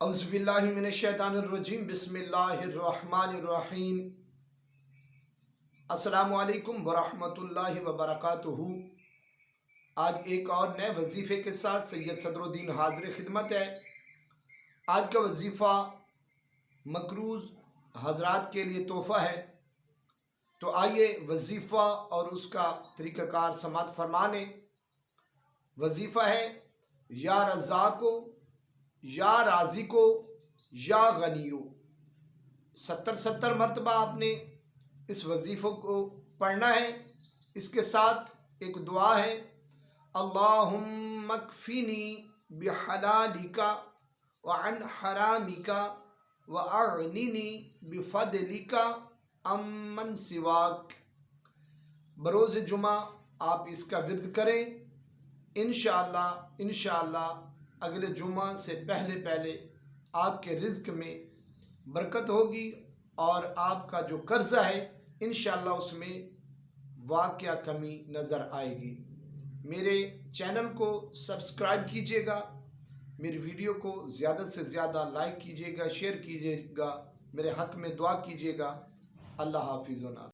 औज़ुबिल्लाहिमिनश्शैतानिर्रजीम बिस्मिल्लाहिर्रहमानिर्रहीम। अस्सलामु अलैकुम वरहमतुल्लाहि वबरकातुहू। आज एक और नए वजीफ़े के साथ सैयद सदरुद्दीन हाज़िर खिदमत है। आज का वजीफ़ा मकरूज़ हजरात के लिए तोहफ़ा है। तो आइए वजीफ़ा और उसका तरीक़ाकार समात फरमाने। वजीफ़ा है या रज़ाको, या राज़िको, या गनियो। 70 मरतबा आपने इस वजीफ़ों को पढ़ना है। इसके साथ एक दुआ है, अल्लाहुम्मा कफ़ीनी बिहलालिका व अन हरामिका व अग़निनी बिफ़ज़लिका अम्मन सिवाक। बरोज़ जुमा आप इसका विर्द करें। इंशाअल्लाह अगले जुमा से पहले आपके रिज़्क़ में बरकत होगी और आपका जो कर्ज़ा है इंशाअल्लाह उसमें वाक़या कमी नज़र आएगी। मेरे चैनल को सब्सक्राइब कीजिएगा, मेरी वीडियो को ज़्यादा से ज़्यादा लाइक कीजिएगा, शेयर कीजिएगा, मेरे हक़ में दुआ कीजिएगा। अल्लाह हाफ़िज़ व नास।